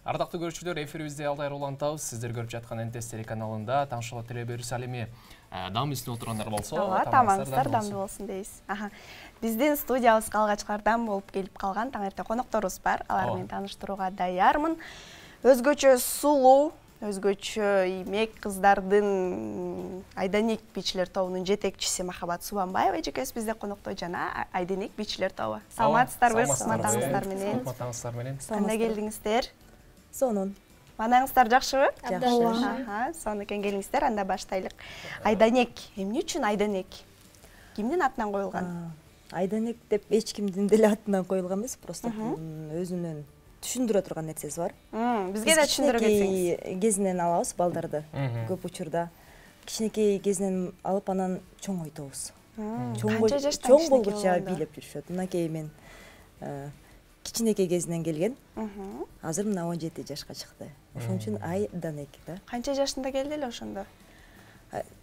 Ардактуу көрүүчүлөр, эфирибизде Алтай улантабыз. Сиздер көрүп жаткан НТС телеканалында Таңшыла Телеберүүс Алеми дам үстүнө отургандар болсо, тамаңыздар дамды болсун дейбиз. Биздин студиябызга алгачкылардан болуп келип калган таңертең конокторубуз бар. Алар менен тааныштырууга даярмын. Өзгөчө сулуу, өзгөчө иймек кыздардын Айденек бийчилер тобунун жетекчиси Махабат Субанбаева эжекебиз бизде конокто жана Айденек бийчилер тобу. Саламатсыздарбы? Матаңыздар менен. Матаңыздар менен. Кандай келдиңиздер? Сонун. Манаңыздар жакшыбы? Жакшы. Сонун экен, келиңиздер, анда баштайлык. Айденек, эмне үчүн Айденек? Кимдин атынан коюлган? Айденек деп эч кимдин деле атынан коюлган эмес, просто өзүнүн түшүндүрө турган нерсеси бар. Бизге да түшүндүрө кетсеңиз. Кезинен алабыз балдарды. Көп учурда кичинекей кезинен алып анан чоң ойтобуз. Канча жаштан чоң болгуча бийлеп жүрүшөт. Мынакей мен кичинекей кезинен келген. Азыр мына 17 жашка чыкты. Ошон үчүн Айденек да. Канча жашында келди эле ошондо?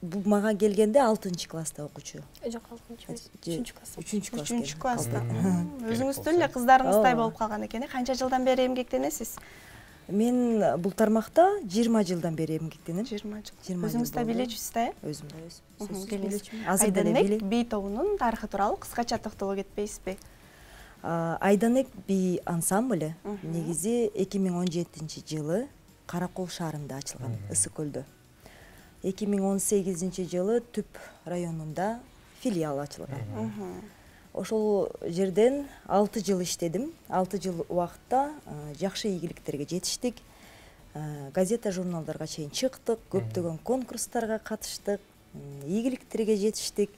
Бул мага келгенде 6-класста окуучу. Жок, 3-класста. 3-класста. Өзүңүздүн эле кыздарыңыздай болуп калган экен. Канча жылдан бери эмгектенесиз? Мен бул тармакта 20 жылдан бери эмгектенем. 20 жыл. Өзүңүз да билечүсүз да? Өзүм да Азыр Айденек бий тобунун тарыхы тууралуу кыскача токтоло кетпейсизби? Айденек бий ансамблы негизи 2017-жылы Каракол шаарында ачылган, Ысык көлдө. 2018 жылы Түп районунда филиал ачылган. Ошол жерден 6 жыл иштедим. 6 жыл убакытта жакшы ийгиликтерге жетиштик. Газета, журналдарга чейин чыктык, көптөгөн конкурстарга катыштык, ийгиликтерге жетиштик.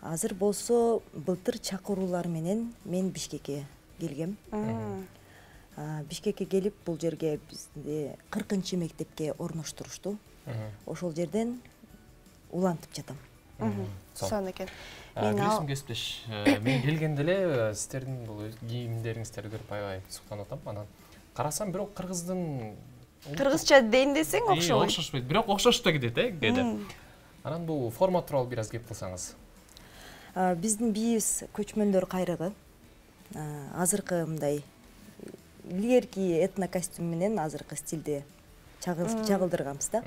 Азыр болсо былтыр чакыруулар менен мен Бишкекке келгем. Бишкекке келип бул жерге бизди 40-мектепке орноштурушту. Ошол жерден улантып жатам. Сонун экен. Келесим кесиптеш, мен келгенде эле сиздердин бул кийимдериңиздерди көрүп аябай суктанып атам. Анан карасам бирок кыргызча дейин десең окшобойт. Окшошпойт, бирок окшошуп да кетет, кээде. Анан бул форма тууралуу бир аз кеп кылсаңыз. Биздин бийибиз көчмөндөр кайрыгы. Азыркы мындай илгерки этно костюм менен азыркы стилде чагылдырганбыз да.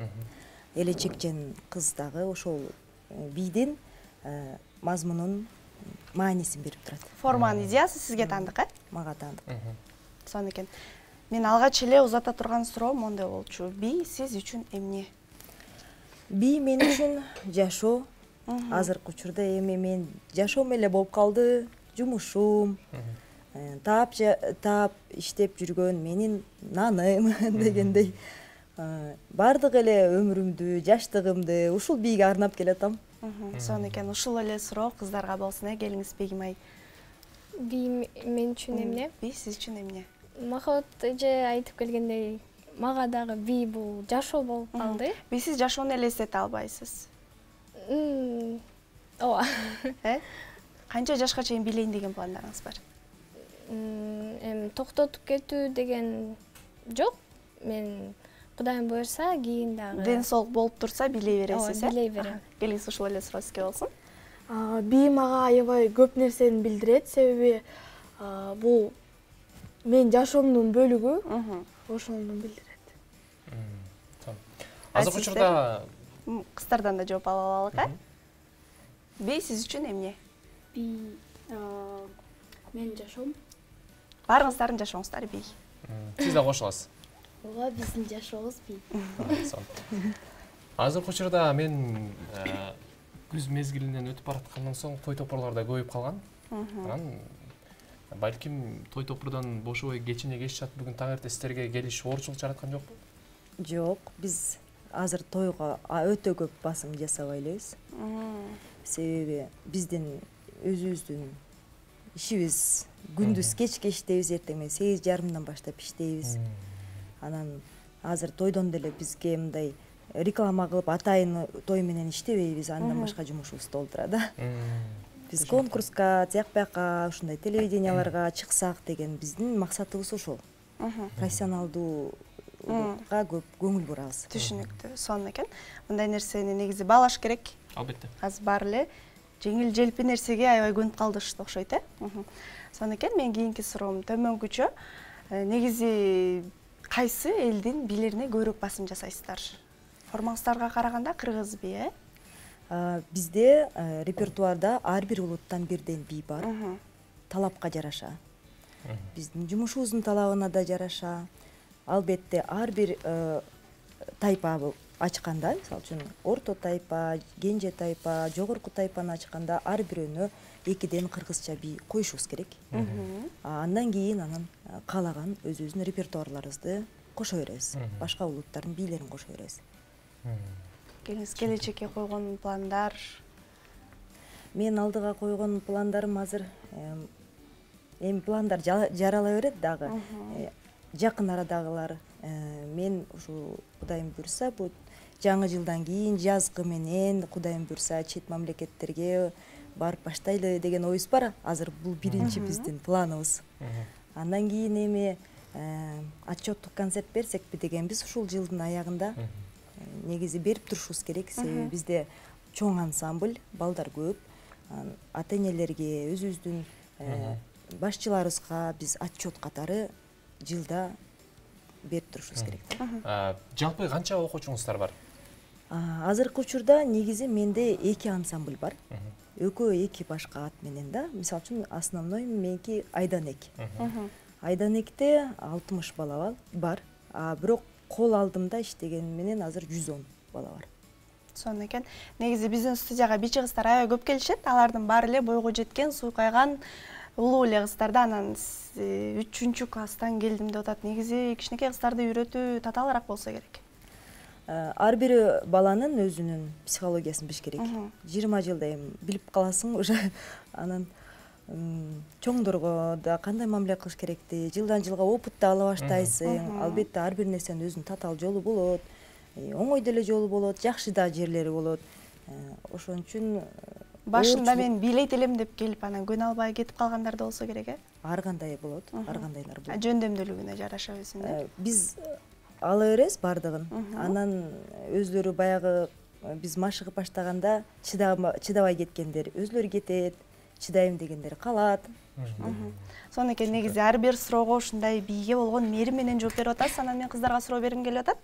Элечекчен кыз дагы ошол бийдин мазмунун маанисин берип турат. Форманын идеясы сизге тандык, Мага тандык. Сонун экен. Мен алгач эле узата турган суроо мондай болчу. Бий сиз үчүн эмне? Бий мен үчүн жашоо. Азыркы учурда эми мен жашоом эле болуп калды, жумушум, таап иштеп жүргөн менин наным дегендей. Бардык эле өмүрүмдү, жаштыгымды ушул бийге арнап келатам. Сонун экен. Ушул эле суроо кыздарга болсун, келиңиз Бегим ай. Бий мен үчүн эмне? Бий сиз үчүн эмне? Махабат эже айтып келгендей, мага дагы бий бул жашоо болуп калды. Бий сиз жашоону элестете албайсыз. Ооба. Канча жашка чейин бийлейин деген пландарыңыз бар? Эми токтотуп кетүү деген жок. Мен Кудайым буйрса кийин дагы. Ден соолук болуп турса бийлей бересиз, Бийлей берем. Келиңиз ушул эле суроо сизге болсун. Бий мага аябай көп нерсени билдирет, себеби бул мен жашоомдун бөлүгү, ошону билдирет. Азыркы учурда кыздардан да жооп ала алалык, Бий сиз үчүн эмне? Бий мен жашоом. Барыңыздардын жашооңуздар бий. Сиз да кошуласыз. Ооба, биздин жашообуз бий. Азыркы учурда мен күз мезгилинен өтүп бараткандан соң той топурлар да көбөйүп калган. Анан балким той топурдан бошобой кечине кечишат, бүгүн таң эрте сиздерге келиш оорчулук жараткан жокпу? Жок, биз азыр тойго өтө көп басым жасабай элебиз. Себеби биздин өзүбүздүн ишибиз күндүз кечке иштейбиз, эртең менен 8:30 баштап иштейбиз. Анан азыр тойдон деле бизге мындай реклама кылып атайын той менен иштебейбиз, андан башка жумушубуз толтура да. Биз конкурска, тияк бияка, ушундай телевиденияларга чыксак деген биздин максатыбыз ошол. Профессионалдууга көп көңүл бурабыз. Түшүнүктүү, сонун экен. Мындай нерсени негизи баалаш керек. Албетте. Азыр баары эле жеңил желпи нерсеге аябай көнүп калдышты окшойт, Сонун экен. Мен кийинки суроом төмөнгүчө. Негизи кайсы элдин бийлерине көбүрөөк басым жасайсыздар? Формаңыздарга караганда кыргыз бии, Бизде репертуарда ар бир улуттан бирден бий бар. Талапка жараша. Биздин жумушубуздун талабына да жараша. Албетте ар бир тайпа ачканда, мисалы үчүн орто тайпа, кенже тайпа, жогорку тайпаны ачканда ар бирөөнө экиден кыргызча бий коюшубуз керек. Андан кийин каалаган өзүбүздүн репертуарларыбызды кошо беребиз. Башка улуттардын бийлерин кошо беребиз. Келечекке койгон пландар? Мен алдыга койгон пландарым азыр эми пландар жарала берет дагы. Жакын арадагылар мен ушу Кудайым буйрса бул жаңы жылдан кийин жазгы менен Кудайым буйрса чет мамлекеттерге барып баштайлы деген оюбуз бар. Азыр бул биринчи биздин планыбыз. Андан кийин эми отчеттук концерт берсекпи дегенбиз ушул жылдын аягында. Негизи берип турушубуз керек, себеби бизде чоң ансамбль, балдар көп. Ата-энелерге, өзүбүздүн башчыларыбызга биз отчет катары жылда берип турушубуз керек. Жалпы канча окуучуңуздар бар? Азыркы учурда негизи менде 2 ансамбль бар. Экөө 2 башка ат менен да. Мисалы үчүн основной меники Айдан 2. Айдан 2де 60 бала бар. Бирок кол алдымда иштеген менен азыр 110 бала бар. Сонун экен. Негизи биздин студияга бичи кыздар аябай көп келишет. Алардын баары эле бойго жеткен, суйкайган улуу эле кыздар да. Анан 3-класстан келдим деп атат. Негизи кичинекей кыздарды үйрөтүү татаалыраак болсо керек. Ар бир баланын өзүнүн психологиясын билиш керек. 20 жылда эми билип каласың уже. Анан чоңдорго да кандай мамиле кылыш керекти, жылдан жылга опыт да ала баштайсың. Албетте ар бир нерсенин өзүнүн татаал жолу болот, оңой деле жолу болот, жакшы да жерлери болот. Ошон үчүн башында мен бийлейт элем деп келип анан көнө албай кетип калгандар да болсо керек, э? Ар кандай болот, ар кандайлар болот. Жөндөмдүүлүгүнө жараша өзүнүн. Биз ала беребиз бардыгын. Анан өзлөрү баягы биз машыгып баштаганда чыдабай кеткендер өзлөрү кетет, чыдайм дегендер калат. Сонун экен. Негизи ар бир суроого ушундай бийге болгон мээрим менен жооп берип атасыз. Анан мен кыздарга суроо бергим келип атат.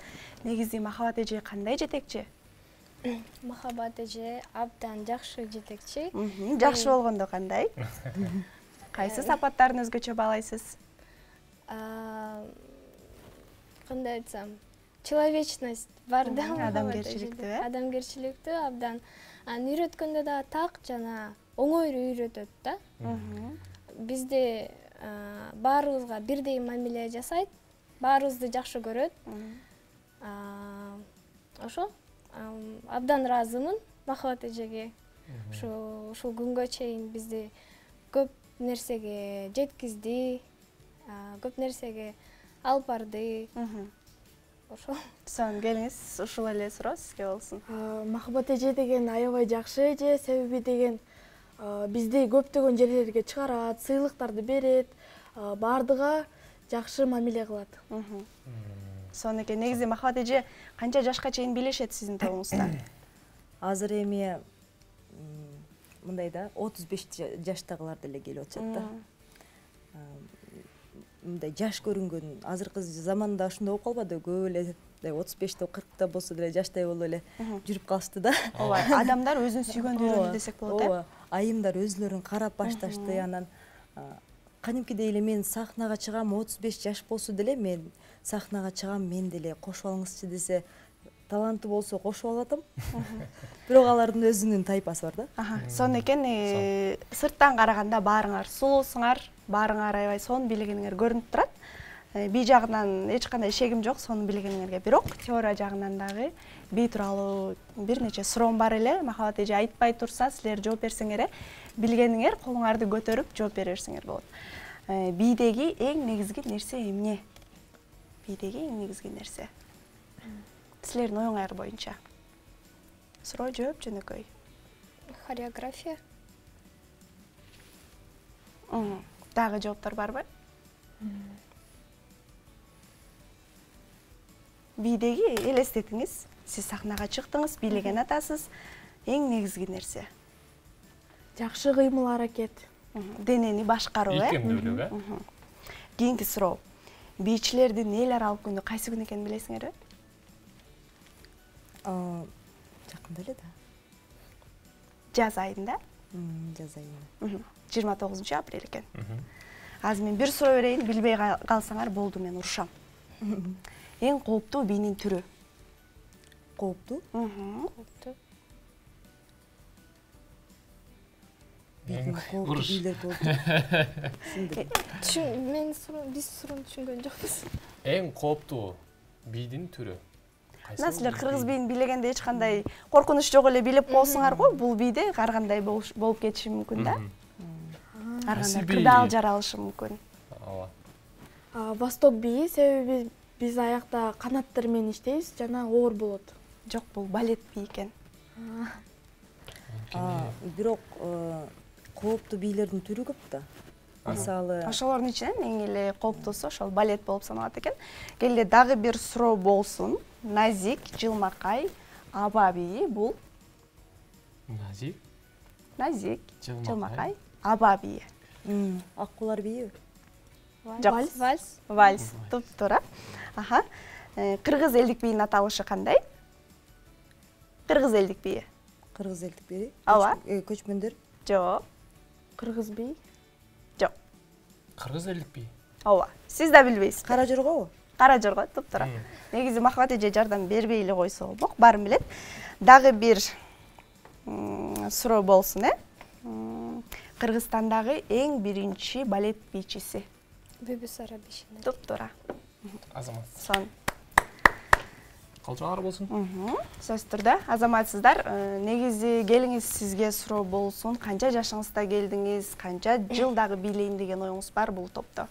Негизи Махабат эже кандай жетекчи? Махабат эже абдан жакшы жетекчи. Жакшы болгондо кандай? Кайсы сапаттарын өзгөчө баалайсыз? Кандай айтсам, человечность бар да. Адамгерчиликтүү, э? Адамгерчиликтүү абдан. Үйрөткөндө да так жана оңой үйрөтөт да. Бизде баарыбызга бирдей мамиле жасайт, баарыбызды жакшы көрөт. Ошо абдан ыраазымын Махабат эжеге. Ушул күнгө чейин бизди көп нерсеге жеткизди, көп нерсеге алып барды. Ошо. Сон келиңиз, ушул эле суроо сизге болсун. Махабат эже деген аябай жакшы эже, себеби деген бизди көптөгөн жерлерге чыгарат, сыйлыктарды берет, бардыга жакшы мамиле кылат. Сонун экен. Негизи Махабат эже канча жашка чейин бийлешет сиздин тобуңузда? Азыр эми мындай да 35 жаштагылар деле келип атышат да. Мындай жаш көрүнгөн азыркы заманда ушундай болуп калбады, көп эле 35-те 40-та болсо деле жаштай болуп эле жүрүп калышты да. Ооба, адамдар өзүн сүйгөндү үйрөндү десек болот, э? Ооба, айымдар өзлөрүн карап башташты. Анан кадимкидей эле мен сахнага чыгам, 35 жаш болсо деле мен сахнага чыгам, мен деле кошуп алыңызчы десе, таланты болсо кошуп алатам. Бирок алардын өзүнүн тайпасы бар да. Сонун экен. Сырттан караганда баарыңар сулуусуңар, баарыңар аябай сонун бийлегениңер көрүнүп турат. Би жагынан эч кандай шегим жок сонун бийлегениңерге. Бирок теория жагынан дагы би тууралуу бир нече суроом бар эле. Махабат эже айтпай турса, силер жооп берсеңер, билгениңер колуңарды көтөрүп жооп бере берсеңер болот. Бийдеги эң негизги нерсе эмне? Бийдеги эң негизги нерсе. Силердин оюңар боюнча. Суроо жооп жөнөкөй. Хореография. Дагы жооптор барбы? Бийдеги элестетиңиз. Сиз сахнага чыктыңыз, бийлеген атасыз. Эң негизги нерсе. Жакшы кыймыл аракет. Денени башкаруу, э? Ийкемдүүлүк, э? Кийинки суроо. бийчилердин эл аралык күнү кайсы күн экенин билесиңерби? Жакында эле да. Жаз айында. Жаз айында. 29 апрель экен. Азыр мен бир суроо берейин, билбей калсаңар болду, мен урушам. Эң кооптуу бийнин түрү? Кооптуу? Кооптуу. Кооптуу бийлер болду. Биз суроону түшүнгөн жокпуз. Эң кооптуу бийдин түрү? Мына силер кыргыз бийин бийлегенде эч кандай коркунуч жок эле билип коесуңар го, бул бийде ар кандай болуп кетиши мүмкүн да. Ар кандай кырдаал жаралышы мүмкүн. Ооба. Восток бийи, себеби биз аякта канаттар менен иштейбиз, жана оор болот. Жок, бул балет бий экен. Бирок кооптуу бийлердин түрү көп да. Мисалы, ошолордун ичинен эң эле кооптуусу ошол балет болуп саналат экен. Келе дагы бир суроо болсун. Назик, жылмакай, аба бийи бул? Назик, жылмакай, аба бийи. Ак кулар бийи? Жок, вальс. Туп-туура. Кыргыз элдик бийинин аталышы кандай? Кыргыз элдик бийи. Кыргыз элдик бийи? Ооба. Көчмөндөр? Жок. Кыргыз бийи? Жок. кыргыз элдик бий? Ооба. Сиз да билбейсиз. Кара жоргобу? Кара жорго, туп-туура. Негизи Махабат эже жардам бербей эле койсо болмок, баарын билет. Дагы бир суроо болсун, Кыргызстандагы эң биринчи балет бийчиси? Бибисара Бишина. Туп-туура. Азамат. Сон. Калчаңар болсун. Сөз түрдө. Азаматсыздар, негизи келиңиз, сизге суроо болсун. Канча жашыңызда келдиңиз, канча жыл дагы бийлейин деген оюңуз бар бул топто?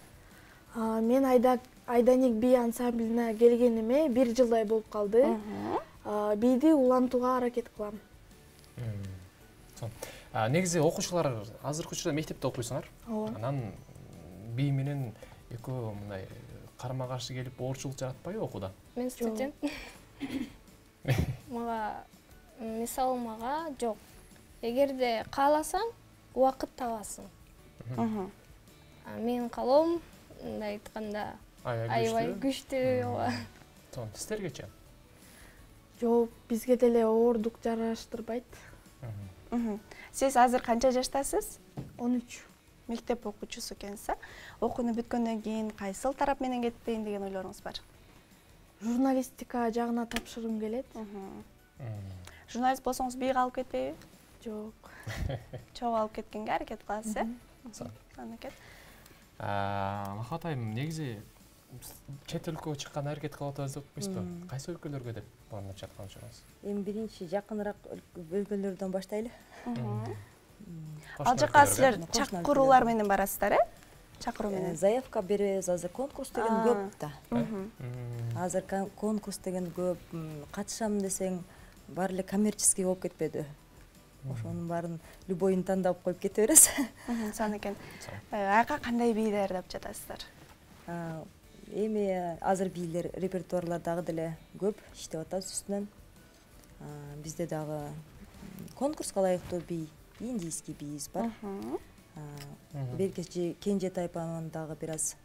Мен Айданик бий ансамблине келгениме 1 жылдай болуп калды. Бийди улантууга аракет кылам. Негизи окуучулар азыркы учурда мектепте окуйсуңар. Анан бий менен экөө мындай карама каршы келип оорчулук жаратпайбы окууда? Мен студент. Мага жок. Эгерде кааласаң, убакыт табасың. Менин каалоом мындай айтканда аябай күчтүү. Ооба. Сиздергечи? Жок, бизге деле оордук жараштырбайт. Сиз азыр канча жаштасыз? 13. Мектеп окуучусу экенсиз. Окууну бүткөндөн кийин кайсыл тарап менен кетпейин деген ойлоруңуз бар? Журналистика жагына тапшыргым келет. Журналист болсоңуз бийге алып кетпейби? Жок. Чогуу алып кеткенге аракет кыласыз, Анакет. Махабат айым, негизи чет өлкөгө чыккан аракет кылып атабыз деп койсузбу? Кайсы өлкөлөргө деп планлап жаткан учурыңуз? Эми биринчи жакыныраак өлкөлөрдөн баштайлы. Ал жака силер чакыруулар менен барасыздар, Чакыруу менен. Заявка беребиз, азыр конкурс деген көп да. Азыр конкурс деген көп, катышам десең, баары эле коммерческий болуп кетпеди. Ошонун баарын любойун тандап коюп кете бересиз. Сон экен. Аяка кандай бий даярдап жатасыздар? Эми азыр бийлер, репертуарлар дагы деле көп иштеп атабыз үстүнөн. Бизде дагы конкурска ылайыктуу бий, индийский бийибиз бар. Беркечи Кенже тайпанын дагы бир аз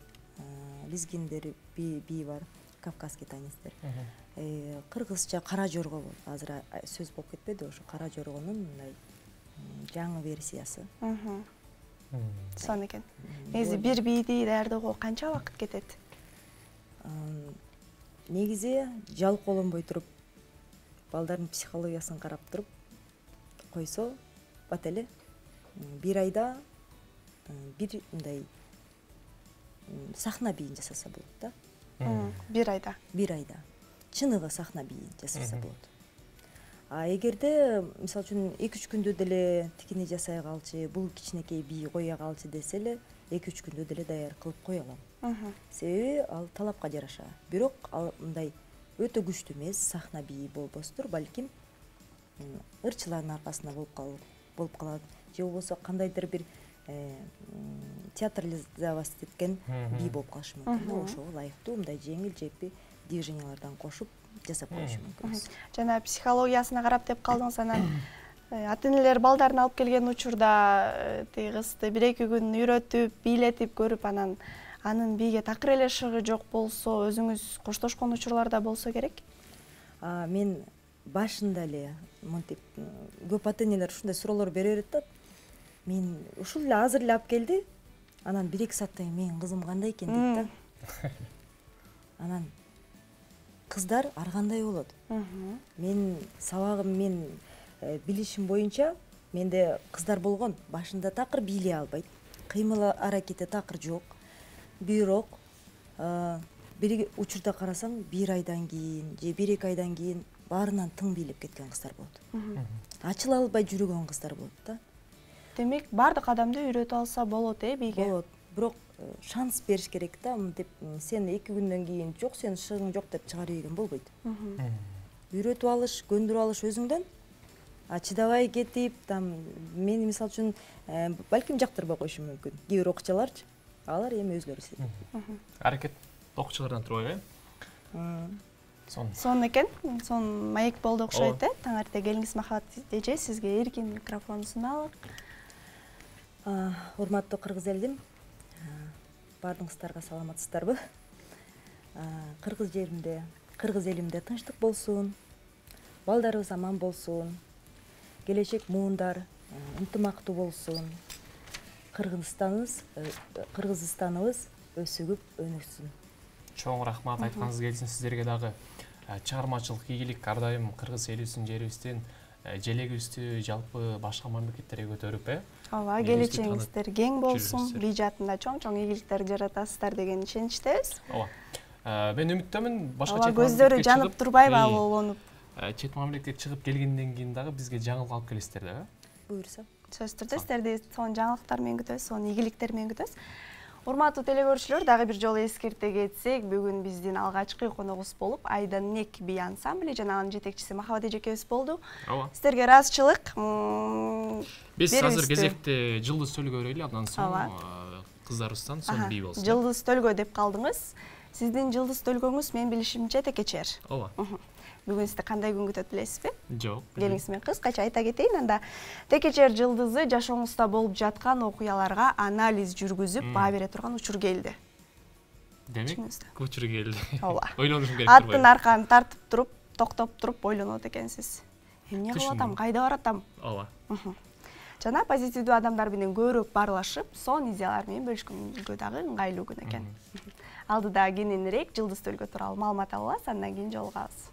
лезгиндер бий бар, кавказский танецтер. Кыргызча кара жорго болот. Азыр сөз болуп кетпеди, ошо кара жоргонун мындай жаңы версиясы. Сон экен. Негизи бир бийди даярдоого канча убакыт кетет? Негизи жалкоолонбой туруп, балдардын психологиясын карап туруп койсо, бат эле 1 айда бир мындай сахна бийин жасаса болот да. 1 айда. 1 айда. Чыныгы сахна бийин жасаса болот. Эгерде мисалы үчүн 2-3 күндө деле тикини жасай калчы, бул кичинекей бий кое калчы десе эле 2-3 күндө деле даяр кылып кое алам. Себеби ал талапка жараша. Бирок ал мындай өтө күчтүү эмес, сахна бийи болбостур, балким ырчылардын аркасында болуп калат. Же болбосо кандайдыр бир театрализовать эткен бий болуп калышы мүмкүн. Ошого ылайыктуу мындай жеңил жеппи движениялардан кошуп жасап коюшу мүмкүн. Жана психологиясына карап деп калдыңыз, анан ата-энелер балдарын алып келген учурда кызды 1-2 күн үйрөтүп, бийлетип көрүп, анан Анын бийге такыр эле шыгы жок болсо, өзүңүз коштошкон учурлар да болсо керек? Мен башында эле монтип көп ата энелер ушундай суроолор бере берет да. Мен ушул эле азыр эле алып келди. Анан 1-2 сааттан кийин менин кызым кандай экен дейт да. Анан кыздар ар кандай болот. Мен сабагым, мен билишим боюнча менде кыздар болгон. Башында такыр бийлей албайт. Кыймыл аракети такыр жок. Бирок бир учурда карасаң 1 айдан кийин же 1-2 айдан кийин баарынан тың бийлеп кеткен кыздар болот. Ачыла албай жүргөн кыздар болот да. Демек, бардык адамды үйрөтүп алса болот, бийге? Болот. Бирок шанс бериш керек да. Мынтип сен 2 күндөн кийин жок, сен шыгың жок деп чыгарып ийген болбойт. Үйрөтүп алыш, көндүрүп алыш өзүңдөн. Чыдабай кетип, мени мисалы үчүн балким жактырбай коюшу мүмкүн. Кээ бир окуучуларчы, алар эми өзлөрү сезет. Аракет окуучулардан турбайбы? Сон экен, сон маек болду окшойт, таң эрте келиңиз Махабат эже, сизге эркин микрофон суналык. Урматтуу кыргыз элдим, баардыгыңыздарга саламатсыздарбы? Кыргыз жеримде, кыргыз элимде тынчтык болсун, балдарыбыз аман болсун, келечек муундар ынтымактуу болсун, Кыргызстаныбыз өсүгүп өнүксүн. Чоң рахмат айтканыңыз келсин сиздерге дагы. Чыгармачылык ийгилик ар дайым кыргыз элибиздин жерибиздин желегибизди жалпы башка мамлекеттерге көтөрүп, Ооба, келечегиңиздер кең болсун, бий жаатында чоң ийгиликтер жаратасыздар деген ишеничтебиз. Ооба. Мен үмүттөмүн, башка чет көздөрү жанып турбайбы ал уланып. Чет мамлекетке чыгып келгенден кийин дагы бизге жаңылык алып келесиздер да. Буюрса. Сөз түрдө сиздерди сонун жаңылыктар менен күтөбүз, сонун ийгиликтер менен күтөбүз. Урматтуу телекөрүүчүлөр, дагы бир жолу эскерте кетсек, бүгүн биздин алгачкы коногубуз болуп Айдынек бий ансамбли жана анын жетекчиси Махабат эжекебиз болду. Ооба. Сиздерге ыраазычылык. Биз азыр кезекте Жылдыз Төлгө көрөлү, андан соң кыздарыбыздан сонун бий болсун. Жылдыз Төлгө деп калдыңыз. Сиздин Жылдыз Төлгөңүз менин билишимче текечер. Ооба. Бүгүн сизди кандай күн күтөт билесизби? Жок. Келиңиз мен кыскача айта кетейин, анда текечер жылдызы жашооңузда болуп жаткан окуяларга анализ жүргүзүп баа бере турган учур келди. Демек, учур келди. Ооба. Ойлонушум керек. Аттын арканын тартып туруп, токтоп туруп ойлонот экенсиз. Эмне кылып атам, кайда баратам? Ооба. Жана позитивдүү адамдар менен көбүрөөк баарлашып, сонун идеялар менен бөлүшкөнгө дагы ыңгайлуу күн экен. Алдыда кененирээк Жылдыз Төлгө тууралуу маалымат алабыз, андан кийин жолугабыз.